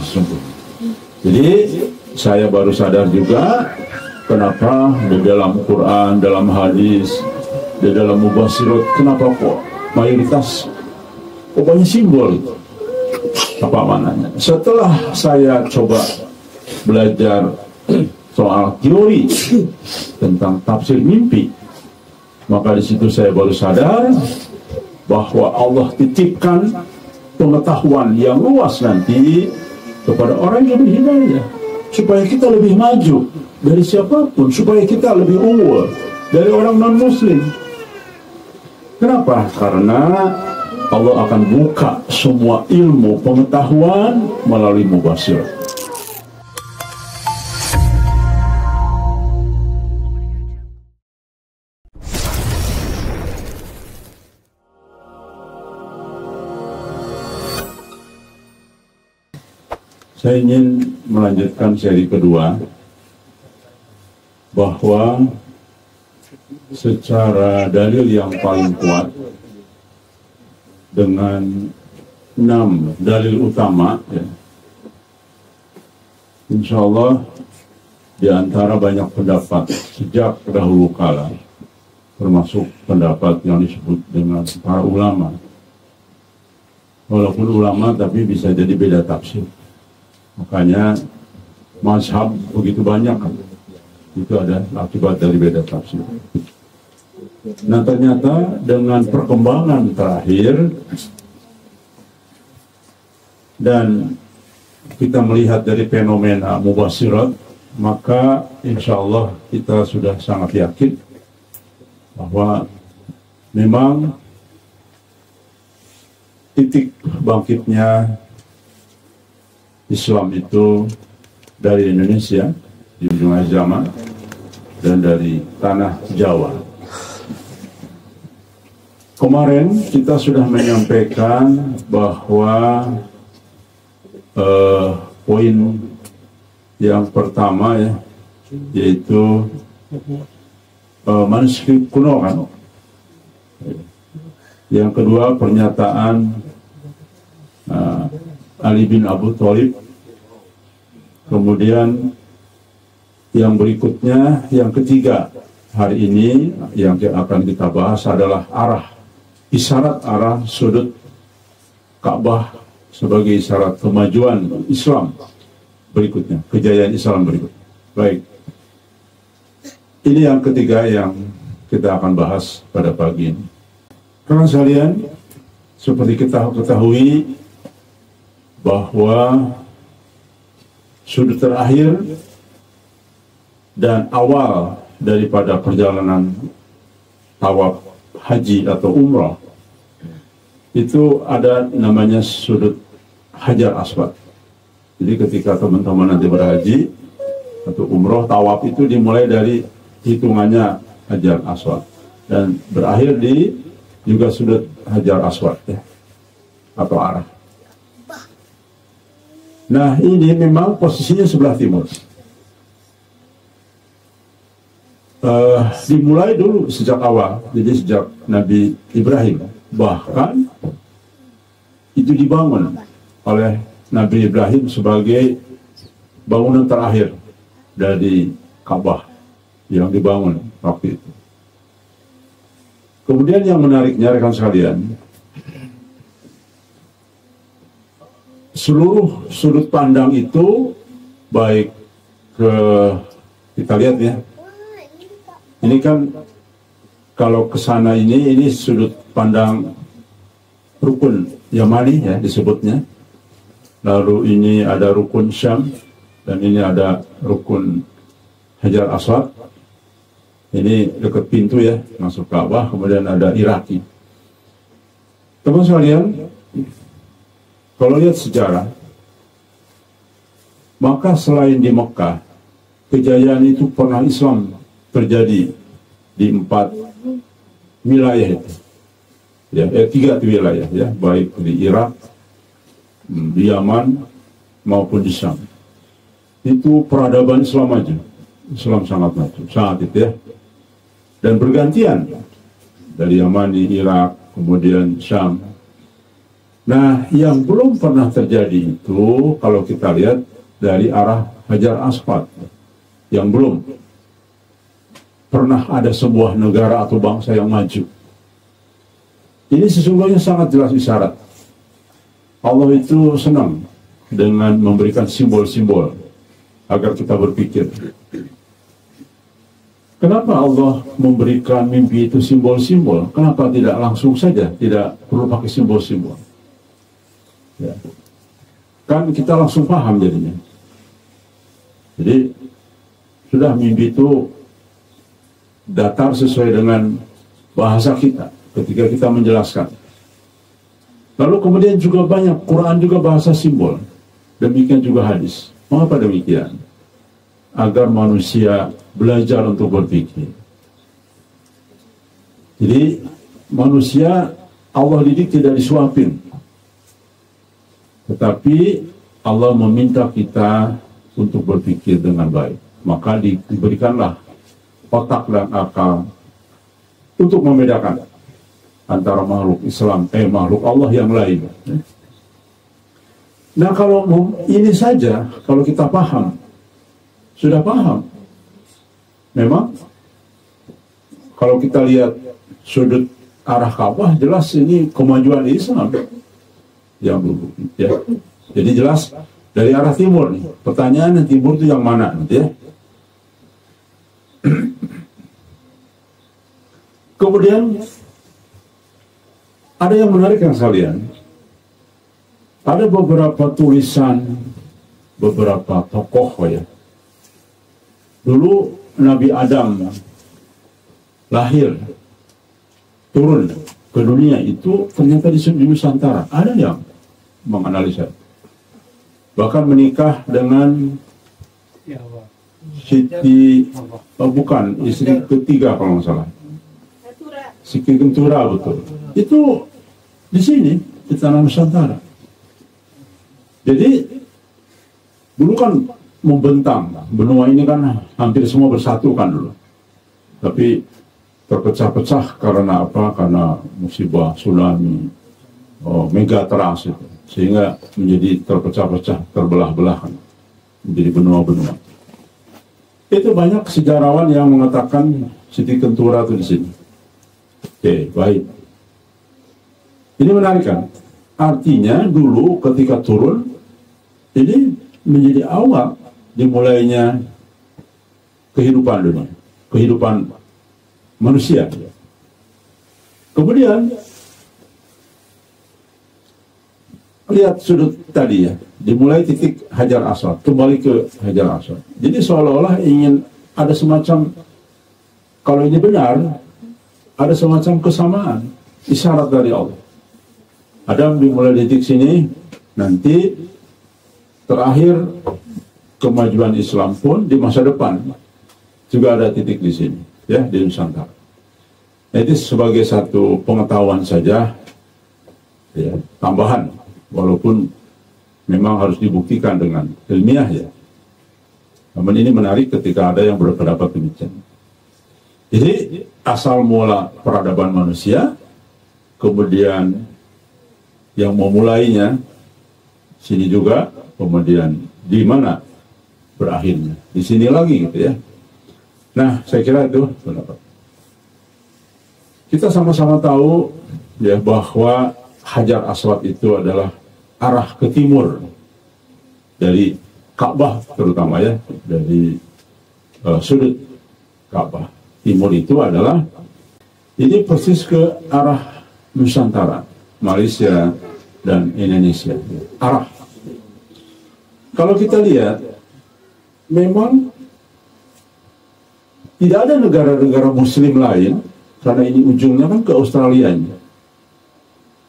sesungguhnya. Jadi saya baru sadar juga kenapa di dalam Quran, dalam hadis, di dalam mubasyirat, kenapa kok mayoritas banyak simbol. Apa maknanya? Setelah saya coba belajar soal teori tentang tafsir mimpi, maka di situ saya baru sadar bahwa Allah titipkan pengetahuan yang luas nanti kepada orang yang berhidayah, supaya kita lebih maju dari siapapun, supaya kita lebih unggul dari orang non-muslim. Kenapa? Karena Allah akan buka semua ilmu pengetahuan melalui mubasyirat. Saya ingin melanjutkan seri kedua, bahwa secara dalil yang paling kuat dengan 6 dalil utama, ya, insya Allah di antara banyak pendapat sejak dahulu kala, termasuk pendapat yang disebut dengan para ulama. Walaupun ulama tapi bisa jadi beda tafsir. Makanya mazhab begitu banyak, itu ada akibat dari beda tafsir. Nah ternyata dengan perkembangan terakhir dan kita melihat dari fenomena mubasyirat, maka insya Allah kita sudah sangat yakin bahwa memang titik bangkitnya Islam itu dari Indonesia di ujung zaman dan dari tanah Jawa. Kemarin kita sudah menyampaikan bahwa poin yang pertama, ya, yaitu manuskrip kuno, kan. Yang kedua pernyataan Ali bin Abu Thalib. Kemudian yang berikutnya, yang ketiga hari ini yang akan kita bahas adalah isyarat arah sudut Ka'bah sebagai isyarat kemajuan Islam berikutnya, kejayaan Islam berikutnya. Baik, ini yang ketiga yang kita akan bahas pada pagi ini. Karena sekalian, seperti kita ketahui bahwa sudut terakhir dan awal daripada perjalanan tawaf haji atau umrah itu ada namanya sudut Hajar Aswad. Jadi ketika teman-teman nanti berhaji atau umrah, tawaf itu dimulai dari hitungannya Hajar Aswad dan berakhir di juga sudut Hajar Aswad, ya, atau arah. Nah ini memang posisinya sebelah timur. Dimulai dulu sejak awal, jadi sejak Nabi Ibrahim. Bahkan itu dibangun oleh Nabi Ibrahim sebagai bangunan terakhir dari Ka'bah yang dibangun waktu itu. Kemudian yang menariknya, rekan sekalian, seluruh sudut pandang itu, baik kita lihat, ya, ini kan kalau ke sana ini sudut pandang rukun Yamani, ya, disebutnya. Lalu ini ada rukun Syam dan ini ada rukun Hajar Aswad. Ini dekat pintu, ya, masuk Ka'bah. Kemudian ada Iraki. Teman sekalian, kalau lihat sejarah, maka selain di Mekah, kejayaan itu pernah Islam terjadi di 4 wilayah itu. Ya, 3 wilayah, ya, baik di Irak, di Yaman, maupun di Syam. Itu peradaban Islam maju. Islam sangat maju, saat itu, ya. Dan bergantian dari Yaman, di Irak, kemudian Syam. Nah, yang belum pernah terjadi itu kalau kita lihat dari arah Hajar Aswad, yang belum pernah ada sebuah negara atau bangsa yang maju. Ini sesungguhnya sangat jelas isyarat. Allah itu senang dengan memberikan simbol-simbol agar kita berpikir. Kenapa Allah memberikan mimpi itu simbol-simbol? Kenapa tidak langsung saja, tidak perlu pakai simbol-simbol? Ya. Kan kita langsung paham jadinya. Jadi sudah mimpi itu datar sesuai dengan bahasa kita ketika kita menjelaskan. Lalu kemudian juga banyak Quran juga bahasa simbol, demikian juga hadis. Mengapa demikian? Agar manusia belajar untuk berpikir. Jadi manusia Allah didik tidak disuapin, tetapi Allah meminta kita untuk berpikir dengan baik. Maka diberikanlah otak dan akal untuk membedakan antara makhluk Islam, makhluk Allah yang lain. Nah, kalau ini saja, kalau kita paham, sudah paham. Memang kalau kita lihat sudut arah Ka'bah, jelas ini kemajuan Islam. Ya. Jadi jelas dari arah timur nih. Pertanyaan timur itu yang mana? Ya. Kemudian ada yang menarik yang sekalian. Ada beberapa tulisan beberapa tokoh ya. Dulu Nabi Adam lahir, turun ke dunia itu ternyata di Nusantara. Ada yang menganalisa. Bahkan menikah dengan Siti, bukan, istri ketiga kalau nggak salah. Siti Kentura, betul. Itu di sini, di tanah Nusantara. Jadi dulu kan membentang, benua ini kan hampir semua bersatu kan dulu. Tapi terpecah-pecah karena apa? Karena musibah tsunami, megatrust itu, sehingga menjadi terpecah-pecah, terbelah-belah kan, menjadi benua-benua. Itu banyak sejarawan yang mengatakan Siti Kentura itu di sini. Oke, baik. Ini menarik kan? Artinya dulu ketika turun, ini menjadi awal dimulainya kehidupan dunia, kehidupan manusia. Kemudian lihat sudut tadi ya, dimulai titik Hajar Aswad, kembali ke Hajar Aswad. Jadi seolah-olah ingin ada semacam, kalau ini benar, ada semacam kesamaan, isyarat dari Allah. Adam dimulai titik sini, nanti terakhir kemajuan Islam pun di masa depan juga ada titik di sini, ya, di Nusantara. Itu sebagai satu pengetahuan saja, ya, tambahan, walaupun memang harus dibuktikan dengan ilmiah ya. Namun ini menarik ketika ada yang berpendapat demikian. Jadi asal mula peradaban manusia, kemudian yang memulainya sini juga, kemudian di mana berakhirnya, di sini lagi gitu ya. Nah, saya kira itu pendapat. Kita sama-sama tahu ya bahwa Hajar Aswad itu adalah arah ke timur dari Ka'bah, terutama ya, dari sudut Ka'bah. Timur itu adalah ini persis ke arah Nusantara, Malaysia dan Indonesia. Arah. Kalau kita lihat, memang tidak ada negara-negara Muslim lain, karena ini ujungnya kan ke Australia.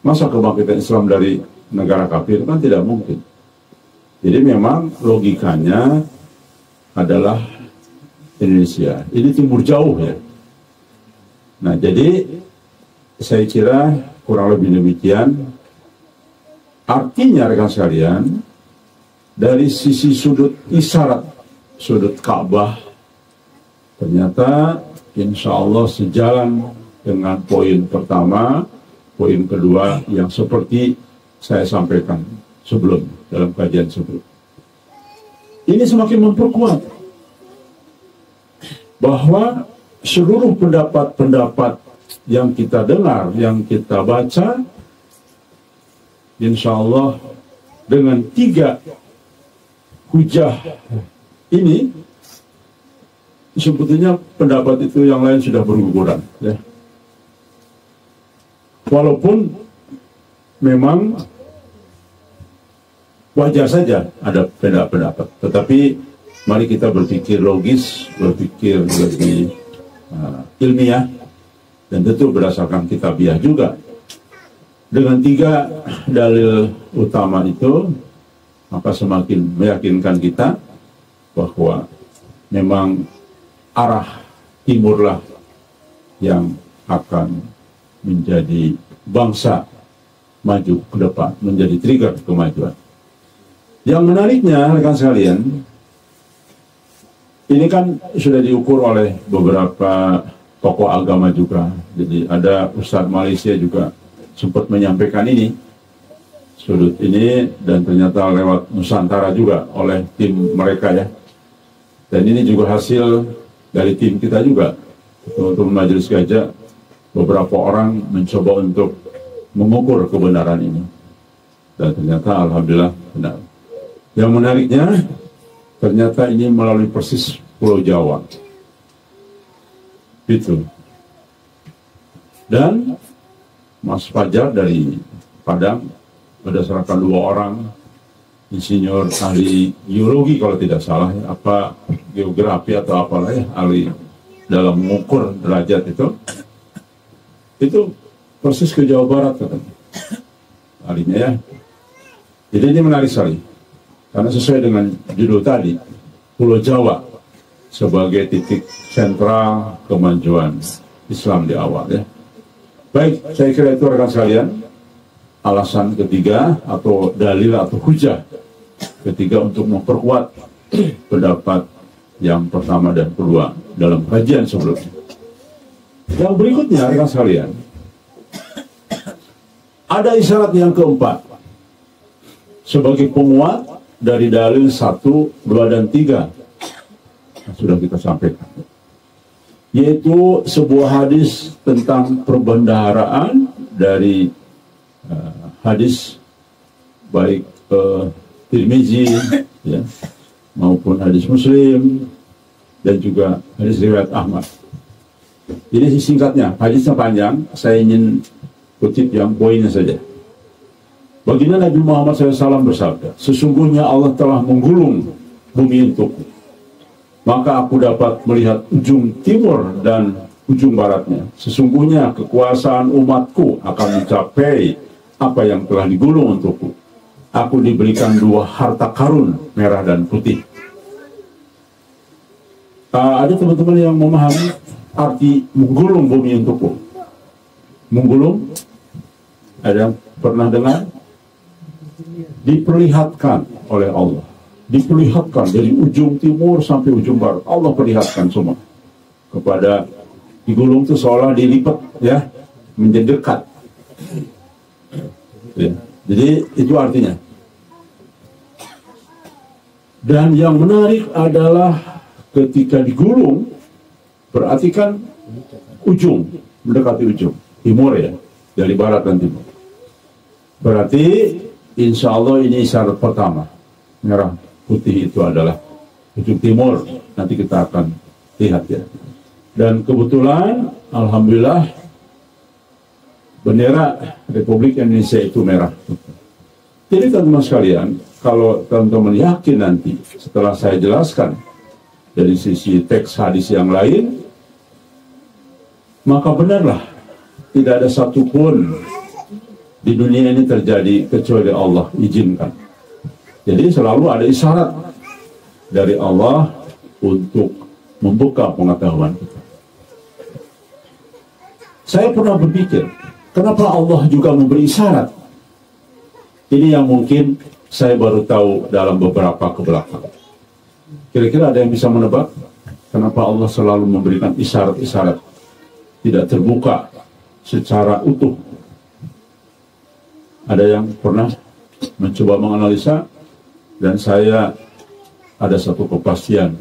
Masa kebangkitan Islam dari negara kafir kan tidak mungkin. Jadi memang logikanya adalah Indonesia. Ini timur jauh ya. Nah, jadi saya kira kurang lebih demikian. Artinya rekan sekalian, dari sisi sudut isyarat, sudut Ka'bah, ternyata insya Allah sejalan dengan poin pertama, poin kedua yang seperti saya sampaikan sebelum dalam kajian sebelum. Ini semakin memperkuat bahwa seluruh pendapat-pendapat yang kita dengar, yang kita baca, insya Allah dengan 3 hujah ini, sebetulnya pendapat itu yang lain sudah berguguran, ya. Walaupun memang wajar saja ada pendapat, tetapi mari kita berpikir logis, berpikir lebih ilmiah, dan tentu berdasarkan kitabiah juga. Dengan 3 dalil utama itu, maka semakin meyakinkan kita bahwa memang arah timurlah yang akan menjadi bangsa maju ke depan, menjadi trigger kemajuan. Yang menariknya, rekan sekalian, ini kan sudah diukur oleh beberapa tokoh agama juga. Jadi ada Ustadz Malaysia juga sempat menyampaikan ini, sudut ini, dan ternyata lewat Nusantara juga oleh tim mereka, ya. Dan ini juga hasil dari tim kita juga, teman-teman Majelis Gajah. Beberapa orang mencoba untuk mengukur kebenaran ini, dan ternyata alhamdulillah benar. Yang menariknya, ternyata ini melalui persis Pulau Jawa, itu. Dan Mas Fajar dari Padang berdasarkan 2 orang insinyur ahli geologi kalau tidak salah, ya, apa geografi atau apalah, ya, ahli dalam mengukur derajat itu persis ke Jawa Barat katanya ahlinya, ya. Jadi ini menarik sekali karena sesuai dengan judul tadi, Pulau Jawa sebagai titik sentral kemajuan Islam di awal, ya. Baik, saya kira itu rekan sekalian alasan ketiga atau dalil atau hujah ketiga untuk memperkuat pendapat yang pertama dan kedua dalam kajian sebelumnya. Yang berikutnya rekan sekalian, ada isyarat yang keempat sebagai penguat dari dalil 1, 2, dan 3 yang sudah kita sampaikan, yaitu sebuah hadis tentang perbendaharaan dari hadis baik Tirmizi, ya, maupun hadis Muslim, dan juga hadis riwayat Ahmad. Jadi singkatnya, hadisnya panjang, saya ingin kutip yang poinnya saja. Baginda Nabi Muhammad SAW bersabda, sesungguhnya Allah telah menggulung bumi untukku, maka aku dapat melihat ujung timur dan ujung baratnya. Sesungguhnya kekuasaan umatku akan mencapai apa yang telah digulung untukku. Aku diberikan 2 harta karun, merah dan putih. Ada teman-teman yang memahami arti menggulung bumi untukku. Menggulung, ada yang pernah dengar? Diperlihatkan oleh Allah. Diperlihatkan dari ujung timur sampai ujung barat. Allah perlihatkan semua kepada digulung itu seolah dilipat, ya, menjadi dekat, ya. Jadi itu artinya. Dan yang menarik adalah ketika digulung berarti kan ujung, mendekati ujung timur, ya, dari barat dan timur. Berarti insya Allah ini syarat pertama, merah putih itu adalah ujung timur. Nanti kita akan lihat, ya. Dan kebetulan alhamdulillah bendera Republik Indonesia itu merah. Jadi teman-teman sekalian, kalau teman-teman yakin nanti setelah saya jelaskan dari sisi teks hadis yang lain, maka benarlah tidak ada satupun di dunia ini terjadi kecuali Allah izinkan. Jadi selalu ada isyarat dari Allah untuk membuka pengetahuan kita. Saya pernah berpikir, kenapa Allah juga memberi isyarat? Ini yang mungkin saya baru tahu dalam beberapa kebelakang. Kira-kira ada yang bisa menebak kenapa Allah selalu memberikan isyarat-isyarat tidak terbuka secara utuh? Ada yang pernah mencoba menganalisa, dan saya ada satu kepastian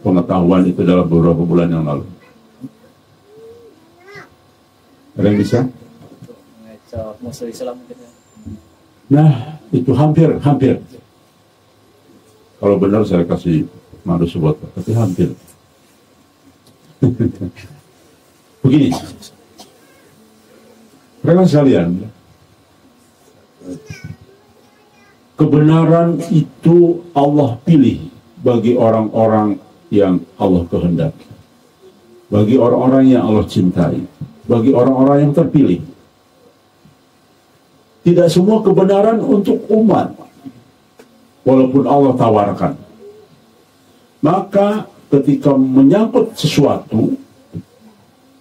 pengetahuan itu dalam beberapa bulan yang lalu. Ada yang bisa? Musuh Islam gitu. Nah, itu hampir. Kalau benar saya kasih madu sebuah, tapi hampir. Begini, rekan sekalian, kebenaran itu Allah pilih bagi orang-orang yang Allah kehendaki, bagi orang-orang yang Allah cintai, bagi orang-orang yang terpilih. Tidak semua kebenaran untuk umat, walaupun Allah tawarkan. Maka ketika menyangkut sesuatu,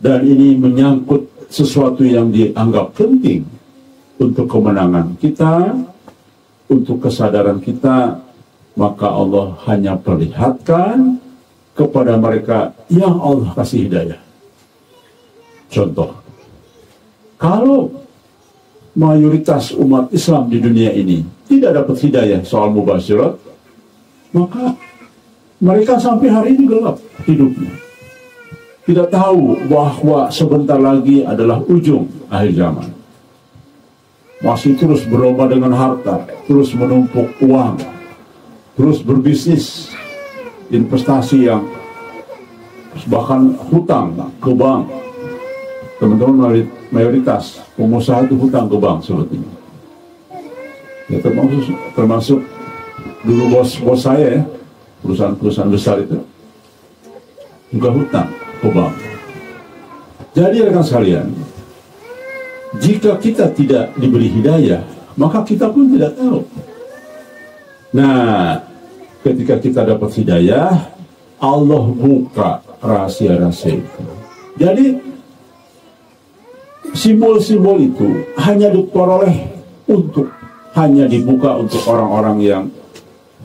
dan ini menyangkut sesuatu yang dianggap penting untuk kemenangan kita, untuk kesadaran kita, maka Allah hanya perlihatkan kepada mereka yang Allah kasih hidayah. Contoh, kalau mayoritas umat Islam di dunia ini tidak dapat hidayah soal mubasyirat, maka mereka sampai hari ini gelap hidupnya. Tidak tahu bahwa sebentar lagi adalah ujung akhir zaman. Masih terus berlomba dengan harta, terus menumpuk uang, terus berbisnis, investasi yang bahkan hutang ke bank. Teman-teman, mayoritas pengusaha itu hutang ke bank sebetulnya. Ya, termasuk dulu bos saya ya, perusahaan besar itu juga hutang ke bank. Jadi rekan sekalian, jika kita tidak diberi hidayah, maka kita pun tidak tahu. Nah, ketika kita dapat hidayah, Allah buka rahasia-rahasia itu. Jadi simbol-simbol itu hanya diperoleh hanya dibuka untuk orang-orang yang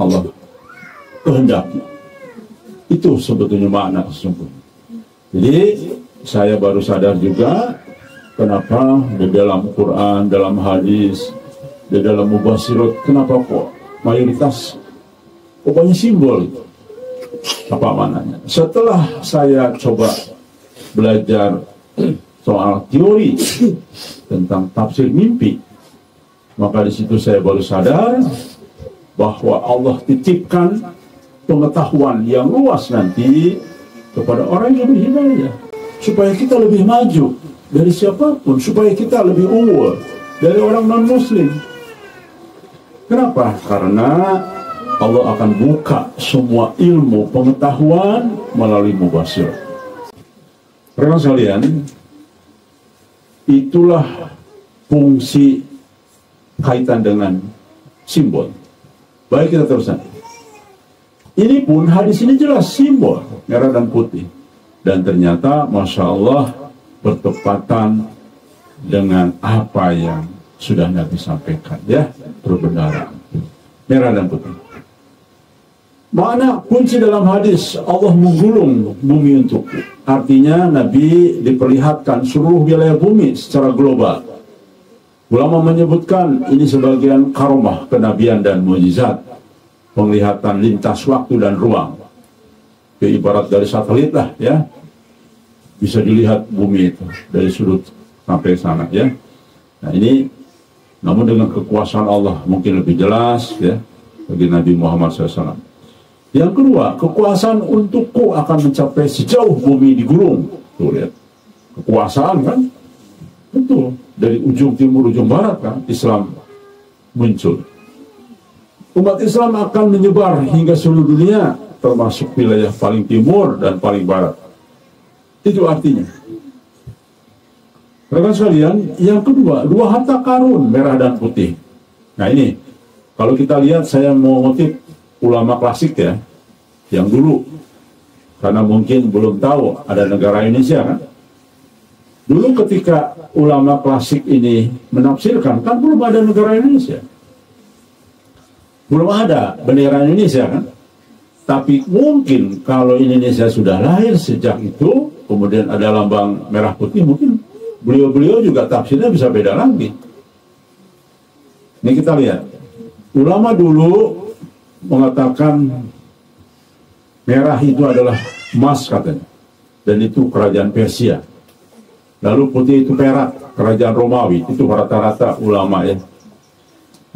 Allah kehendaki. Itu sebetulnya makna sesungguhnya. Jadi saya baru sadar juga kenapa di dalam Quran, dalam hadis, di dalam mubasyirat, kenapa kok mayoritas banyak simbol itu. Apa maknanya? Setelah saya coba belajar soal teori tentang tafsir mimpi, maka di situ saya baru sadar bahwa Allah titipkan pengetahuan yang luas nanti kepada orang yang berhidayah, supaya kita lebih maju dari siapapun, supaya kita lebih unggul dari orang non-muslim. Kenapa? Karena Allah akan buka semua ilmu pengetahuan melalui mubasyirat. Rekan sekalian, itulah fungsi kaitan dengan simbol. Baik, kita teruskan. Ini pun hadis ini jelas simbol merah dan putih, dan ternyata Masya Allah bertepatan dengan apa yang sudah Nabi sampaikan, ya, perbenaran merah dan putih. Makna kunci dalam hadis, Allah menggulung bumi untukku, artinya Nabi diperlihatkan seluruh wilayah bumi secara global. Ulama menyebutkan ini sebagian karomah kenabian dan mukjizat, penglihatan lintas waktu dan ruang. Ya, ibarat dari satelit lah, ya, bisa dilihat bumi itu dari sudut sampai sana, ya. Nah ini, namun dengan kekuasaan Allah mungkin lebih jelas, ya, bagi Nabi Muhammad SAW. Yang kedua, kekuasaan untukku akan mencapai sejauh bumi digulung. Tuh lihat, kekuasaan kan, betul, dari ujung timur ujung barat kan Islam muncul. Umat Islam akan menyebar hingga seluruh dunia, termasuk wilayah paling timur dan paling barat. Itu artinya. Rekan sekalian, yang kedua, dua harta karun merah dan putih. Nah ini, kalau kita lihat, saya mau ngutip ulama klasik ya, yang dulu, karena mungkin belum tahu ada negara Indonesia kan. Dulu ketika ulama klasik ini menafsirkan, kan belum ada negara Indonesia, belum ada bendera Indonesia kan. Tapi mungkin kalau Indonesia sudah lahir sejak itu, kemudian ada lambang merah putih, mungkin beliau-beliau juga tafsirnya bisa beda lagi. Ini kita lihat. Ulama dulu mengatakan merah itu adalah emas katanya. Dan itu kerajaan Persia. Lalu putih itu perak, kerajaan Romawi. Itu rata-rata ulama ya.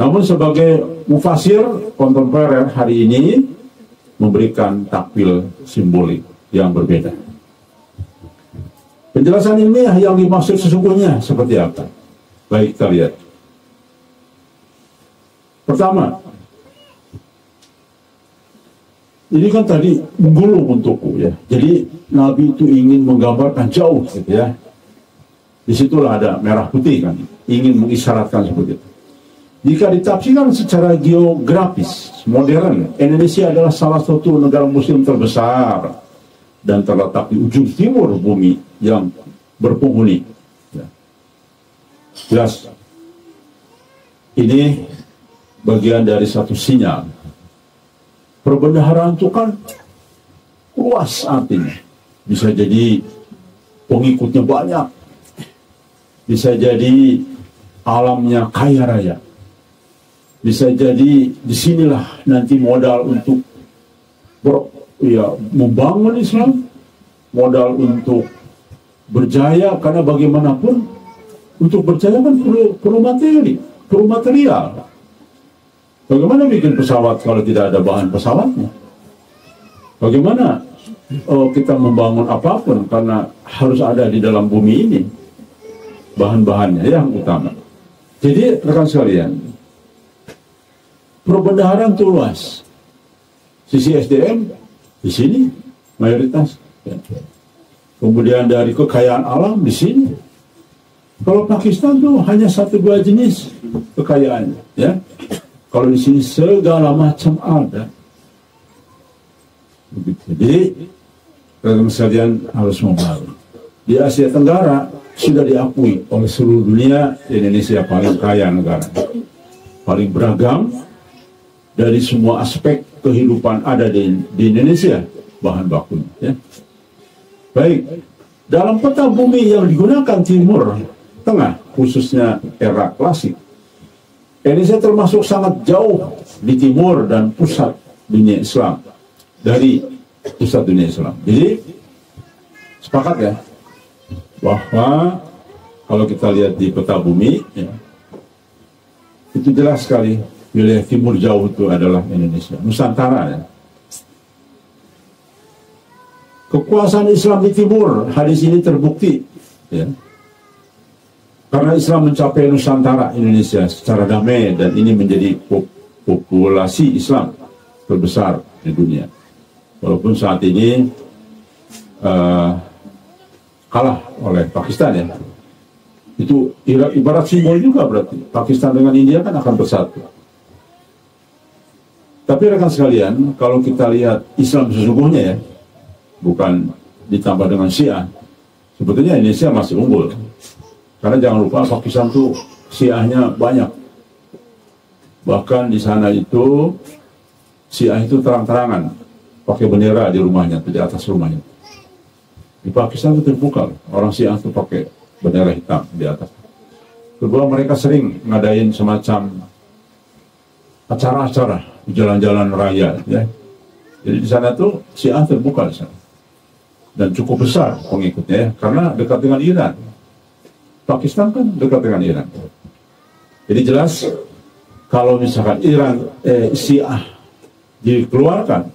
Namun sebagai mufasir kontemporer hari ini memberikan takwil simbolik yang berbeda. Penjelasan ini yang dimaksud sesungguhnya seperti apa? Baik, kita lihat. Pertama, ini kan tadi menggulung untukku ya. Jadi Nabi itu ingin menggambarkan jauh gitu ya. Disitulah ada merah putih kan, ingin mengisyaratkan seperti itu. Jika ditafsirkan secara geografis modern, Indonesia adalah salah satu negara muslim terbesar dan terletak di ujung timur bumi yang berpenghuni. Ya. Jelas, ini bagian dari satu sinyal. Perbendaharaan itu kan luas artinya. Bisa jadi pengikutnya banyak. Bisa jadi alamnya kaya raya. Bisa jadi disinilah nanti modal untuk membangun Islam, modal untuk berjaya, karena bagaimanapun untuk berjaya kan perlu materi, perlu material. Bagaimana bikin pesawat kalau tidak ada bahan pesawatnya? Bagaimana kita membangun apapun karena harus ada di dalam bumi ini bahan-bahannya yang utama. Jadi rekan sekalian, perbendaharaan itu luas. Sisi SDM di sini mayoritas. Ya. Kemudian dari kekayaan alam di sini. Kalau Pakistan tuh hanya 1-2 jenis kekayaannya, ya. Kalau di sini segala macam ada. Jadi rekan sekalian harus membangun. Di Asia Tenggara sudah diakui oleh seluruh dunia, Indonesia paling kaya negara, paling beragam. Dari semua aspek kehidupan ada di Indonesia bahan bakunya. Ya. Baik, dalam peta bumi yang digunakan Timur Tengah, khususnya era klasik, Indonesia termasuk sangat jauh di timur dan pusat dunia Islam dari pusat dunia Islam. Jadi sepakat ya bahwa kalau kita lihat di peta bumi, ya, itu jelas sekali. Wilayah timur jauh itu adalah Indonesia, Nusantara ya. Kekuasaan Islam di timur, hadis ini terbukti ya. Karena Islam mencapai Nusantara Indonesia secara damai, dan ini menjadi populasi Islam terbesar di dunia. Walaupun saat ini kalah oleh Pakistan ya. Itu ibarat simbol juga, berarti Pakistan dengan India kan akan bersatu. Tapi rekan sekalian, kalau kita lihat Islam sesungguhnya ya, bukan ditambah dengan Syiah, sebetulnya Indonesia masih unggul. Karena jangan lupa Pakistan tuh Syiahnya banyak. Bahkan di sana itu Syiah itu terang-terangan pakai bendera di rumahnya, di atas rumahnya. Di Pakistan itu terbuka, orang Syiah itu pakai bendera hitam di atas. Kedua, mereka sering ngadain semacam acara-acara di jalan-jalan raya ya. Jadi di sana tuh Syiah terbuka di sana. Dan cukup besar pengikutnya ya, karena dekat dengan Iran. Pakistan kan dekat dengan Iran. Jadi jelas kalau misalkan Syiah dikeluarkan,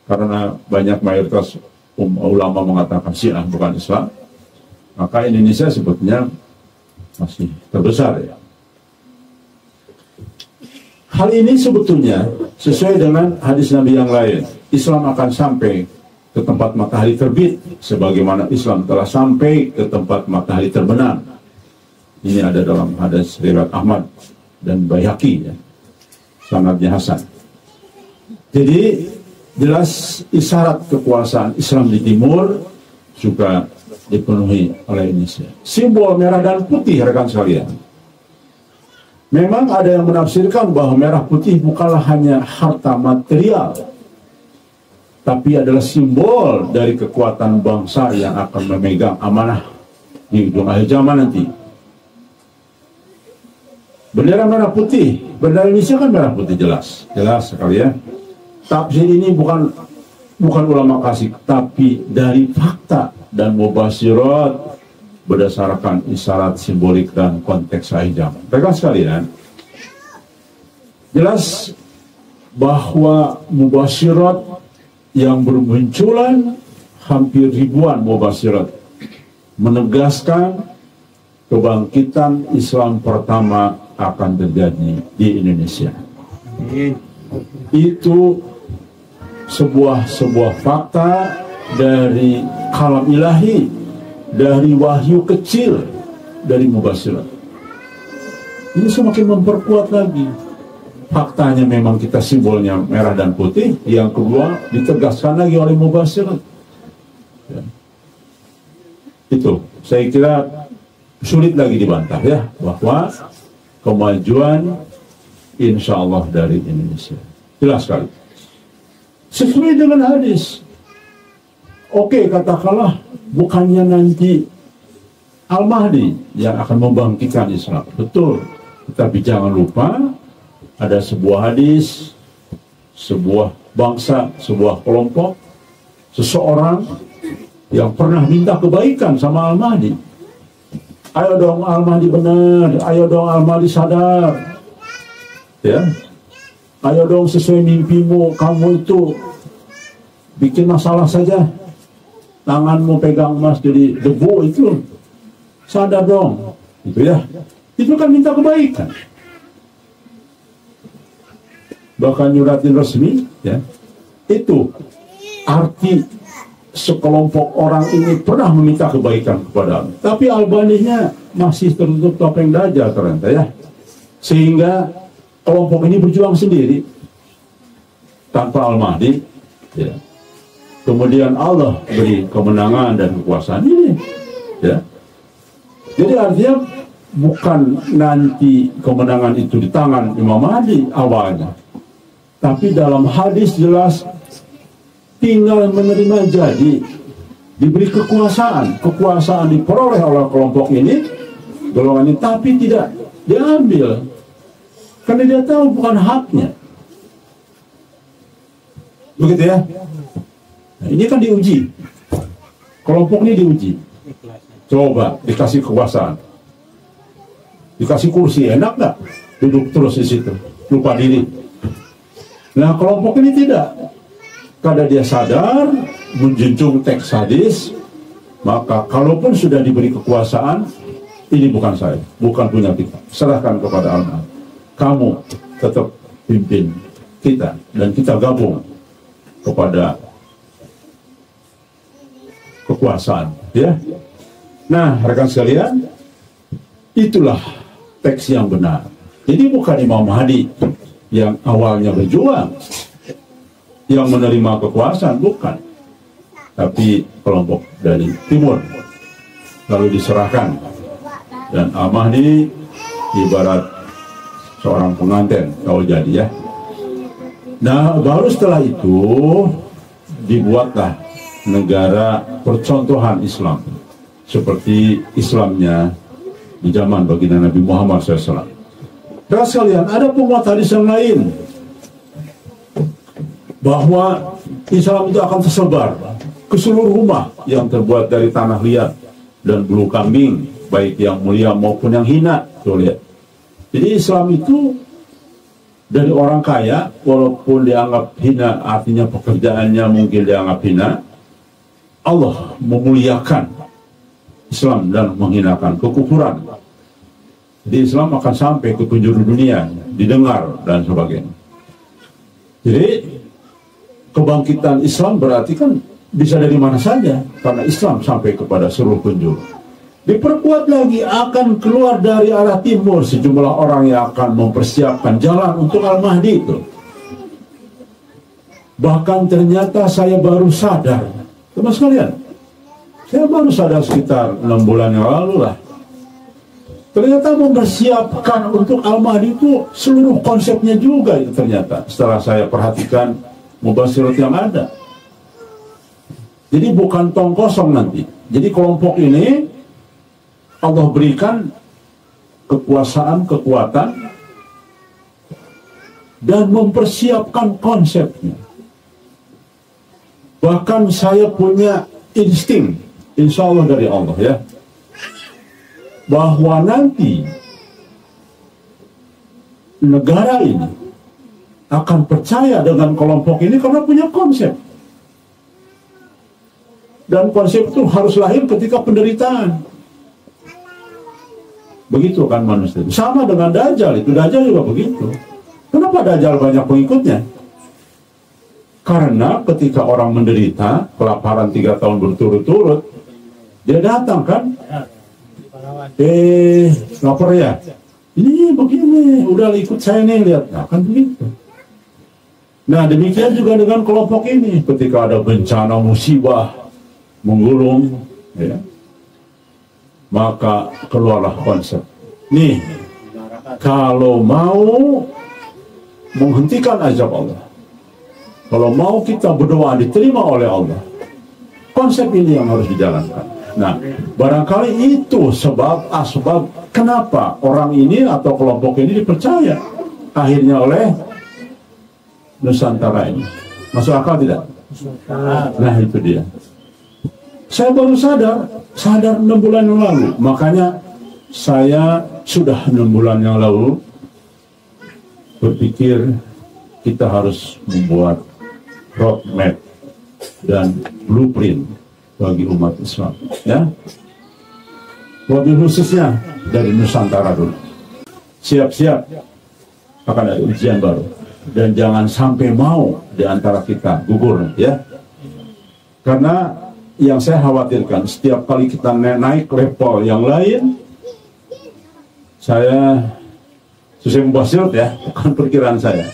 karena banyak mayoritas ulama mengatakan Syiah bukan Islam, maka Indonesia sebetulnya masih terbesar ya. Hal ini sebetulnya sesuai dengan hadis Nabi yang lain. Islam akan sampai ke tempat matahari terbit, sebagaimana Islam telah sampai ke tempat matahari terbenam. Ini ada dalam hadis riwayat Ahmad dan Baihaqi ya. Sanadnya hasan. Jadi jelas isyarat kekuasaan Islam di timur juga dipenuhi oleh Indonesia. Simbol merah dan putih rekan sekalian. Memang ada yang menafsirkan bahwa merah putih bukanlah hanya harta material, tapi adalah simbol dari kekuatan bangsa yang akan memegang amanah di ujung akhir zaman nanti. Bendera merah putih, bendera Indonesia kan merah putih, jelas sekali ya. Tafsir ini bukan ulama klasik, tapi dari fakta dan mubasyirat berdasarkan isyarat, simbolik dan konteks sahih zaman. Rekan sekalian, jelas bahwa mubasyirat yang bermunculan hampir ribuan mubasyirat menegaskan kebangkitan Islam pertama akan terjadi di Indonesia. Itu sebuah fakta dari kalam ilahi, dari wahyu kecil dari mubasyirat. Ini semakin memperkuat lagi. Faktanya memang kita simbolnya merah dan putih. Yang kedua ditegaskan lagi oleh mubasyirat. Ya. Itu saya kira sulit lagi dibantah ya, bahwa kemajuan insya Allah dari Indonesia. Jelas sekali. Sesuai dengan hadis. Oke, katakanlah bukannya nanti Al-Mahdi yang akan membangkitkan Islam. Betul. Tetapi jangan lupa ada sebuah hadis, sebuah bangsa, sebuah kelompok, seseorang yang pernah minta kebaikan sama Al-Mahdi. Ayo dong Al-Mahdi benar, ayo dong Al-Mahdi sadar. Ya. Ayo dong sesuai mimpimu, kamu itu bikin masalah saja. Tanganmu pegang emas jadi debu itu. Sadar dong. Itu ya. Itu kan minta kebaikan. Bahkan nyuratin resmi ya. Itu arti sekelompok orang ini pernah meminta kebaikan kepada Allah. Tapi Albaninya masih tertutup topeng dajjal ternyata ya. Sehingga kelompok ini berjuang sendiri tanpa Al-Mahdi ya. Kemudian Allah beri kemenangan dan kekuasaan ini ya. Jadi artinya bukan nanti kemenangan itu di tangan Imam Mahdi awalnya, tapi dalam hadis jelas tinggal menerima jadi, diberi kekuasaan diperoleh oleh kelompok ini, golongan ini, tapi tidak diambil karena dia tahu bukan haknya. Begitu ya. Nah, ini kan diuji, kelompok ini diuji. Coba dikasih kekuasaan, dikasih kursi, enak nggak? Duduk terus di situ, lupa diri. Nah, kelompok ini tidak. Karena dia sadar, menjunjung teks hadis, maka kalaupun sudah diberi kekuasaan, ini bukan saya, bukan punya kita, serahkan kepada Allah. Kamu tetap pimpin kita, dan kita gabung kepada kekuasaan. Ya. Nah, rekan sekalian, itulah teks yang benar. Jadi bukan Imam Mahdi yang awalnya berjuang, yang menerima kekuasaan, bukan, tapi kelompok dari timur lalu diserahkan, dan Al-Mahdi ibarat seorang pengantin kalau jadi ya. Nah, baru setelah itu dibuatlah negara percontohan Islam seperti Islamnya di zaman baginda Nabi Muhammad SAW. Dan sekalian, ada penguat hadis yang lain bahwa Islam itu akan tersebar ke seluruh rumah yang terbuat dari tanah liat dan bulu kambing, baik yang mulia maupun yang hina. Tuh lihat. Jadi Islam itu dari orang kaya, walaupun dianggap hina, artinya pekerjaannya mungkin dianggap hina, Allah memuliakan Islam dan menghinakan kekufuran. Jadi Islam akan sampai ke penjuru dunia, didengar dan sebagainya. Jadi kebangkitan Islam berarti kan bisa dari mana saja, karena Islam sampai kepada seluruh penjuru. Diperkuat lagi, akan keluar dari arah timur sejumlah orang yang akan mempersiapkan jalan untuk Al-Mahdi itu. Bahkan ternyata saya baru sadar, teman sekalian, saya baru sadar sekitar 6 bulan yang lalu lah. Ternyata mempersiapkan untuk Al-Mahdi itu seluruh konsepnya juga itu ternyata. Setelah saya perhatikan mubasyirat yang ada. Jadi bukan tong kosong nanti. Jadi kelompok ini Allah berikan kekuasaan, kekuatan dan mempersiapkan konsepnya. Bahkan saya punya insting, insya Allah dari Allah ya, bahwa nanti negara ini akan percaya dengan kelompok ini karena punya konsep. Dan konsep itu harus lahir ketika penderitaan. Begitu kan manusia. Sama dengan Dajjal, itu Dajjal juga begitu. Kenapa Dajjal banyak pengikutnya? Karena ketika orang menderita kelaparan 3 tahun berturut-turut, dia datang kan, lapar ya, ini begini, udah ikut saya nih, lihat, nah, kan begitu. Nah demikian juga dengan kelompok ini, ketika ada bencana musibah menggulung, ya, maka keluarlah konsep. Nih, kalau mau menghentikan azab Allah, kalau mau kita berdoa diterima oleh Allah, konsep ini yang harus dijalankan. Nah, barangkali itu asbab kenapa orang ini atau kelompok ini dipercaya akhirnya oleh Nusantara ini. Masuk akal tidak? Nah itu dia. Saya baru sadar 6 bulan yang lalu. Makanya saya sudah 6 bulan yang lalu berpikir kita harus membuat roadmap dan blueprint bagi umat Islam, ya. Lebih khususnya dari Nusantara dulu. Siap-siap akan ada ujian baru dan jangan sampai mau di antara kita gugur, ya. Karena yang saya khawatirkan setiap kali kita naik level yang lain, saya sesuai membasir ya, bukan perkiraan saya,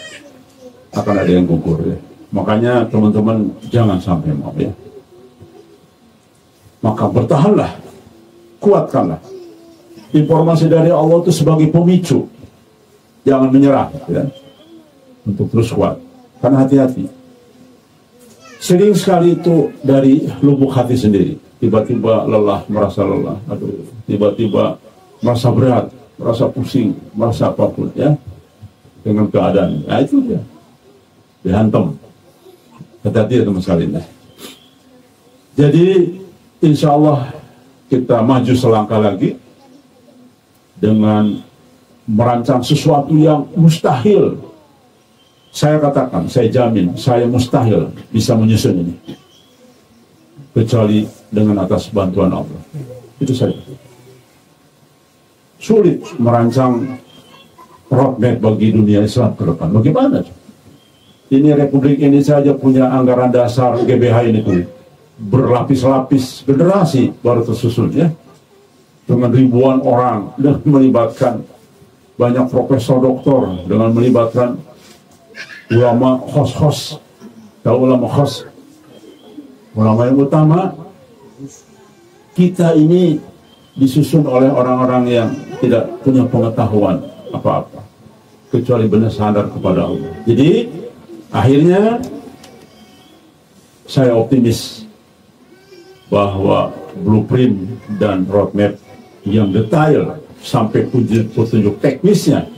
akan ada yang gugur, ya. Makanya teman-teman jangan sampai mau, ya. Maka bertahanlah, kuatkanlah. Informasi dari Allah itu sebagai pemicu, jangan menyerah, ya, untuk terus kuat. Karena hati-hati, sering sekali itu dari lubuk hati sendiri, tiba-tiba lelah, merasa lelah, aduh, tiba-tiba merasa berat, merasa pusing, merasa apapun, ya, dengan keadaan. Nah itu dia, dihantam. Hati-hati ya teman sekalian. Jadi insya Allah kita maju selangkah lagi dengan merancang sesuatu yang mustahil. Saya katakan, saya jamin, saya mustahil bisa menyusun ini kecuali dengan atas bantuan Allah. Itu saja. Sulit merancang roadmap bagi dunia Islam ke depan. Bagaimana? Ini Republik ini saja punya anggaran dasar GBH ini tuh berlapis-lapis, generasi baru tersusun, ya, dengan ribuan orang, dengan melibatkan banyak profesor doktor, dengan melibatkan ulama khos. Tahu ulama khos? Ulama yang utama. Kita ini disusun oleh orang-orang yang tidak punya pengetahuan apa-apa kecuali benar sadar kepada Allah. Jadi akhirnya saya optimis bahwa blueprint dan roadmap yang detail sampai petunjuk teknisnya,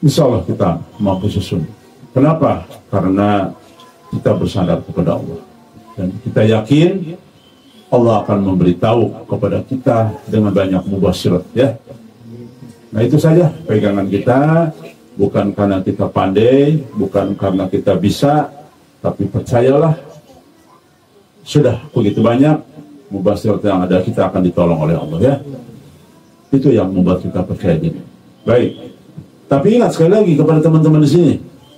insya Allah kita mampu susun. Kenapa? Karena kita bersandar kepada Allah dan kita yakin Allah akan memberitahu kepada kita dengan banyak mubasyirat, ya. Nah itu saja pegangan kita. Bukan karena kita pandai, bukan karena kita bisa, tapi percayalah, sudah begitu banyak mubasyirat yang ada, kita akan ditolong oleh Allah, ya. Itu yang membuat kita percaya ini. Baik. Tapi ingat sekali lagi kepada teman-teman di sini,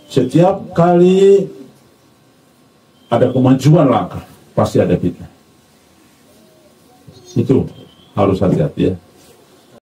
setiap kali ada kemajuan langkah, pasti ada fitnah. Itu harus hati-hati, ya.